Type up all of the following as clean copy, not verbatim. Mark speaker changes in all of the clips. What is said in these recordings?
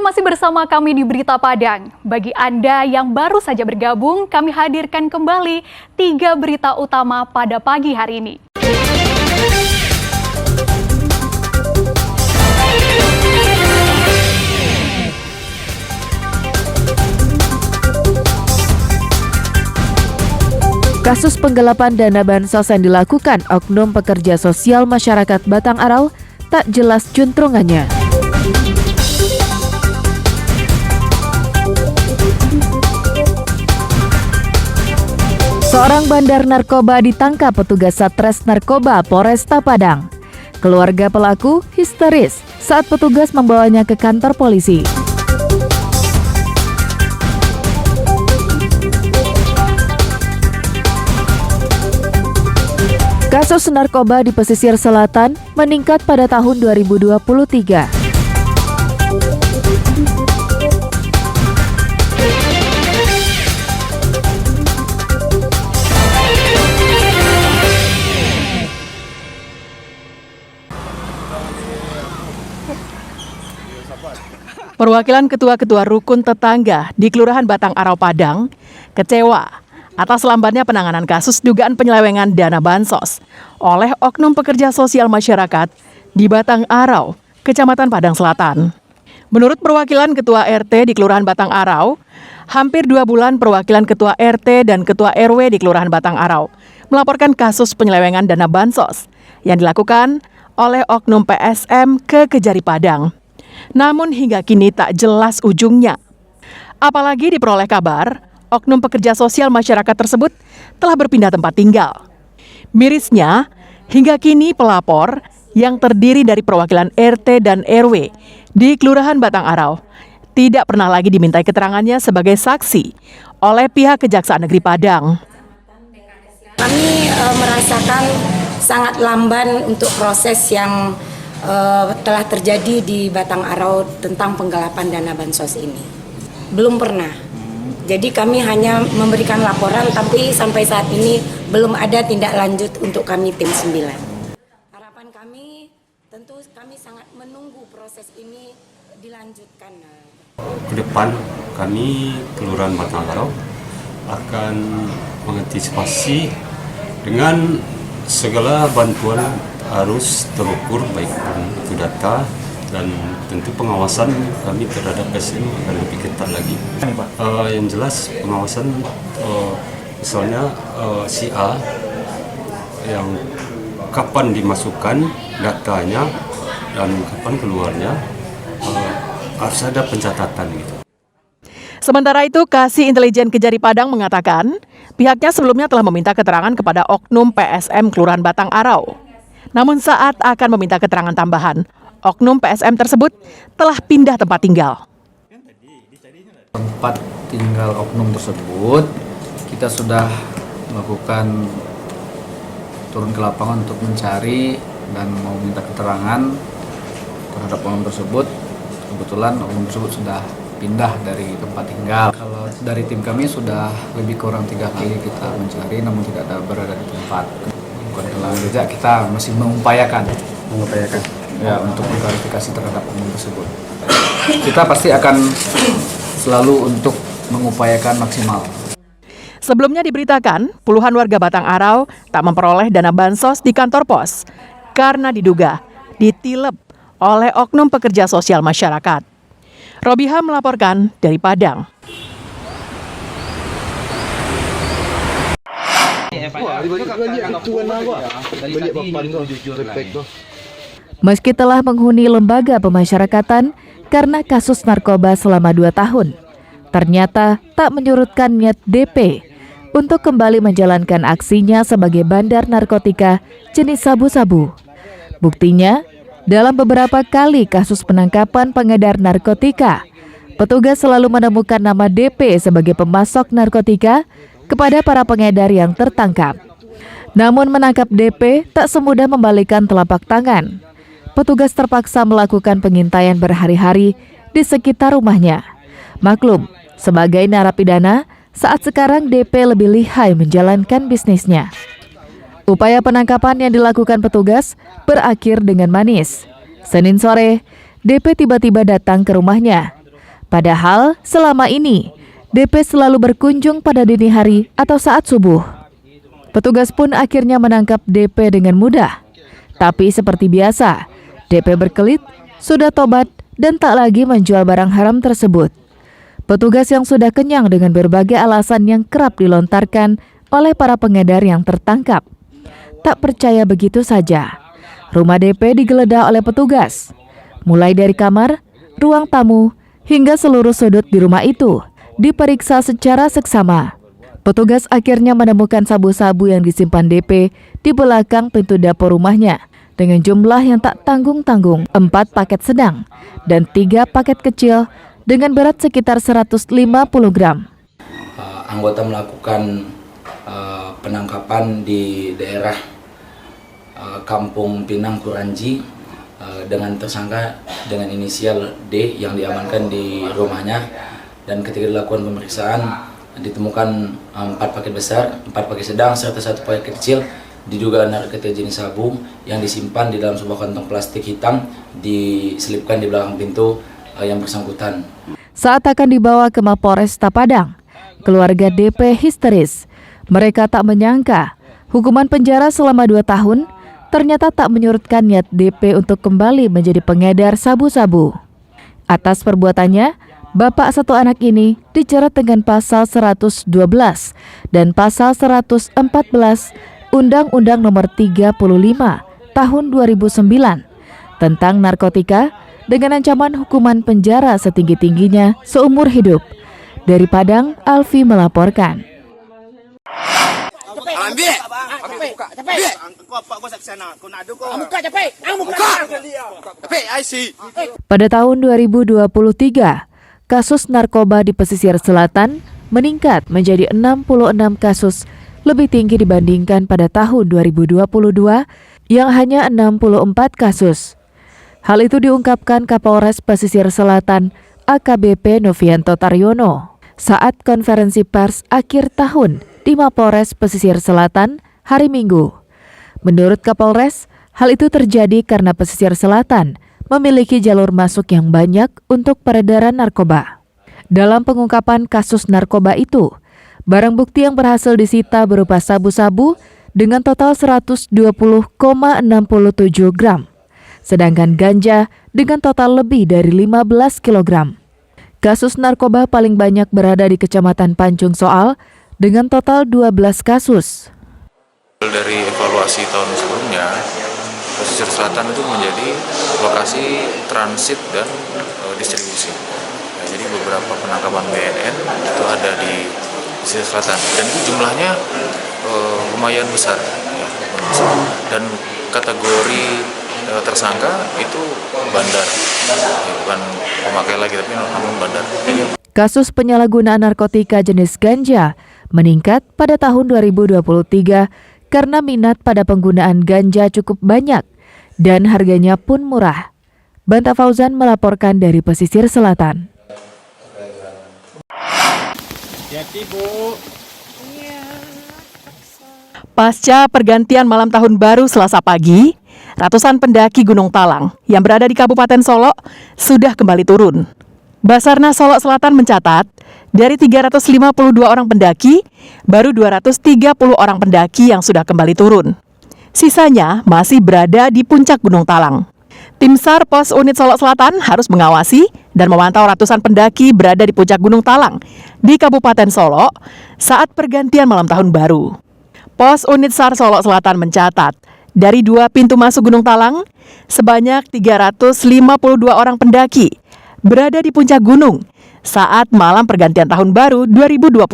Speaker 1: masih bersama kami di Berita Padang. Bagi Anda yang baru saja bergabung, kami hadirkan kembali 3 berita utama pada pagi hari ini.
Speaker 2: Kasus penggelapan dana bansos yang dilakukan oknum pekerja sosial masyarakat Batang Arau tak jelas juntrungannya. Seorang bandar narkoba ditangkap petugas Satres Narkoba Polresta Padang. Keluarga pelaku histeris saat petugas membawanya ke kantor polisi. Kasus narkoba di pesisir selatan meningkat pada tahun 2023.
Speaker 3: Perwakilan ketua-ketua rukun tetangga di Kelurahan Batang Arau Padang kecewa atas lambannya penanganan kasus dugaan penyelewengan dana bansos oleh oknum pekerja sosial masyarakat di Batang Arau, Kecamatan Padang Selatan. Menurut perwakilan ketua RT di Kelurahan Batang Arau, hampir 2 bulan perwakilan ketua RT dan ketua RW di Kelurahan Batang Arau melaporkan kasus penyelewengan dana bansos yang dilakukan oleh oknum PSM ke Kejari Padang. Namun hingga kini tak jelas ujungnya. Apalagi diperoleh kabar, oknum pekerja sosial masyarakat tersebut telah berpindah tempat tinggal. Mirisnya, hingga kini pelapor yang terdiri dari perwakilan RT dan RW di Kelurahan Batang Arau tidak pernah lagi dimintai keterangannya sebagai saksi oleh pihak Kejaksaan Negeri Padang.
Speaker 4: Kami merasakan sangat lamban untuk proses yang telah terjadi di Batang Arau tentang penggelapan dana bansos ini. Belum pernah. Jadi kami hanya memberikan laporan, tapi sampai saat ini belum ada tindak lanjut untuk kami tim 9. Harapan kami, tentu kami sangat menunggu proses ini dilanjutkan.
Speaker 5: Ke depan kami Kelurahan Batang Arau akan mengantisipasi dengan segala bantuan harus terukur, baik itu data dan tentu pengawasan kami terhadap PSM akan lebih ketat lagi. Yang jelas pengawasan misalnya si A yang kapan dimasukkan datanya dan kapan keluarnya harus ada pencatatan gitu.
Speaker 3: Sementara itu, Kasih Intelijen Kejari Padang mengatakan pihaknya sebelumnya telah meminta keterangan kepada oknum PSM Kelurahan Batang Arau. Namun saat akan meminta keterangan tambahan, oknum PSM tersebut telah pindah tempat tinggal.
Speaker 6: Tempat tinggal oknum tersebut, kita sudah melakukan turun ke lapangan untuk mencari dan mau minta keterangan terhadap oknum tersebut. Kebetulan oknum tersebut sudah pindah dari tempat tinggal. Kalau dari tim kami sudah lebih kurang 3 kali kita mencari, namun tidak ada berada di tempat. Bukan kehilangan jejak, kita masih mengupayakan ya untuk mengklarifikasi terhadap oknum tersebut. Kita pasti akan selalu untuk mengupayakan maksimal.
Speaker 3: Sebelumnya diberitakan, puluhan warga Batang Arau tak memperoleh dana bansos di kantor pos karena diduga ditilep oleh oknum pekerja sosial masyarakat. Robiha melaporkan dari Padang.
Speaker 2: Meski telah menghuni lembaga pemasyarakatan karena kasus narkoba selama 2 tahun, ternyata tak menyurutkan niat DP untuk kembali menjalankan aksinya sebagai bandar narkotika jenis sabu-sabu. Buktinya, dalam beberapa kali kasus penangkapan pengedar narkotika, petugas selalu menemukan nama DP sebagai pemasok narkotika kepada para pengedar yang tertangkap. Namun menangkap DP tak semudah membalikan telapak tangan. Petugas terpaksa melakukan pengintaian berhari-hari di sekitar rumahnya. Maklum, sebagai narapidana, saat sekarang DP lebih lihai menjalankan bisnisnya. Upaya penangkapan yang dilakukan petugas berakhir dengan manis. Senin sore, DP tiba-tiba datang ke rumahnya. Padahal selama ini DP selalu berkunjung pada dini hari atau saat subuh. Petugas pun akhirnya menangkap DP dengan mudah. Tapi seperti biasa, DP berkelit, sudah tobat dan tak lagi menjual barang haram tersebut. Petugas yang sudah kenyang dengan berbagai alasan yang kerap dilontarkan oleh para pengedar yang tertangkap tak percaya begitu saja. Rumah DP digeledah oleh petugas, mulai dari kamar, ruang tamu, hingga seluruh sudut di rumah itu diperiksa secara seksama. Petugas akhirnya menemukan sabu-sabu yang disimpan DP di belakang pintu dapur rumahnya dengan jumlah yang tak tanggung-tanggung, 4 paket sedang dan 3 paket kecil dengan berat sekitar 150 gram.
Speaker 7: Anggota melakukan penangkapan di daerah Kampung Pinang Kuranji dengan tersangka dengan inisial D yang diamankan di rumahnya, dan ketika dilakukan pemeriksaan ditemukan 4 paket besar, 4 paket sedang serta 1 paket kecil diduga narkotika jenis sabu yang disimpan di dalam sebuah kantong plastik hitam diselipkan di belakang pintu yang bersangkutan.
Speaker 2: Saat akan dibawa ke Mapolresta Padang, keluarga DP histeris. Mereka tak menyangka hukuman penjara selama 2 tahun ternyata tak menyurutkan niat DP untuk kembali menjadi pengedar sabu-sabu. Atas perbuatannya, bapak satu anak ini dijerat dengan pasal 112 dan pasal 114 Undang-Undang Nomor 35 Tahun 2009 tentang narkotika dengan ancaman hukuman penjara setinggi-tingginya seumur hidup. Dari Padang, Alfi melaporkan. Pada tahun 2023, kasus narkoba di pesisir selatan meningkat menjadi 66 kasus, lebih tinggi dibandingkan pada tahun 2022 yang hanya 64 kasus. Hal itu diungkapkan Kapolres Pesisir Selatan AKBP Novianto Taryono saat konferensi pers akhir tahun di Mapolres Pesisir Selatan hari Minggu. Menurut Kapolres, hal itu terjadi karena Pesisir Selatan memiliki jalur masuk yang banyak untuk peredaran narkoba. Dalam pengungkapan kasus narkoba itu, barang bukti yang berhasil disita berupa sabu-sabu dengan total 120,67 gram. Sedangkan ganja dengan total lebih dari 15 kg. Kasus narkoba paling banyak berada di Kecamatan Pancung Soal dengan total 12 kasus.
Speaker 8: Dari evaluasi tahun sebelumnya, Pesisir Selatan itu menjadi lokasi transit dan distribusi. Nah, jadi beberapa penangkapan BNN itu ada di Pesisir Selatan dan itu jumlahnya lumayan besar, ya, dan kategori tersangka itu bandar, ya, bukan pemakai lagi tapi namun bandar.
Speaker 2: Kasus penyalahgunaan narkotika jenis ganja meningkat pada tahun 2023 karena minat pada penggunaan ganja cukup banyak dan harganya pun murah. Banta Fauzan melaporkan dari Pesisir Selatan.
Speaker 3: Pasca pergantian malam tahun baru Selasa pagi, ratusan pendaki Gunung Talang yang berada di Kabupaten Solo sudah kembali turun. Basarnas Solo Selatan mencatat, dari 352 orang pendaki, baru 230 orang pendaki yang sudah kembali turun. Sisanya masih berada di puncak Gunung Talang. Tim SAR Pos Unit Solo Selatan harus mengawasi dan memantau ratusan pendaki berada di puncak Gunung Talang di Kabupaten Solo saat pergantian malam tahun baru. Pos Unit SAR Solo Selatan mencatat, dari 2 pintu masuk Gunung Talang, sebanyak 352 orang pendaki berada di puncak gunung saat malam pergantian tahun baru 2024.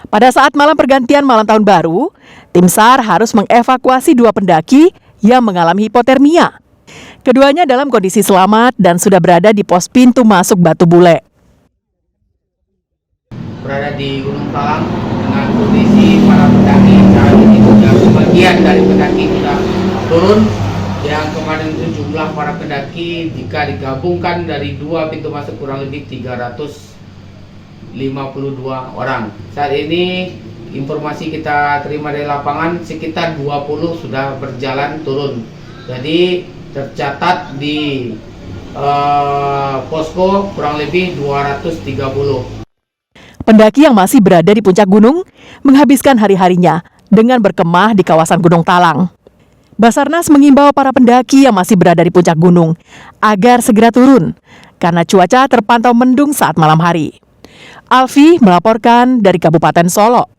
Speaker 3: Pada saat malam pergantian malam tahun baru, tim SAR harus mengevakuasi 2 pendaki yang mengalami hipotermia. Keduanya dalam kondisi selamat dan sudah berada di pos pintu masuk Batu Bule.
Speaker 9: Berada di Gunung Talang dengan kondisi para pendaki saat ini sudah sebagian dari pendaki sudah turun. Yang kemarin itu jumlah para pendaki jika digabungkan dari 2 pintu masuk kurang lebih 352 orang. Saat ini informasi kita terima dari lapangan sekitar 20 sudah berjalan turun. Jadi tercatat di posko kurang lebih 230.
Speaker 3: Pendaki yang masih berada di puncak gunung menghabiskan hari-harinya dengan berkemah di kawasan Gunung Talang. Basarnas mengimbau para pendaki yang masih berada di puncak gunung agar segera turun karena cuaca terpantau mendung saat malam hari. Alfi melaporkan dari Kabupaten Solok.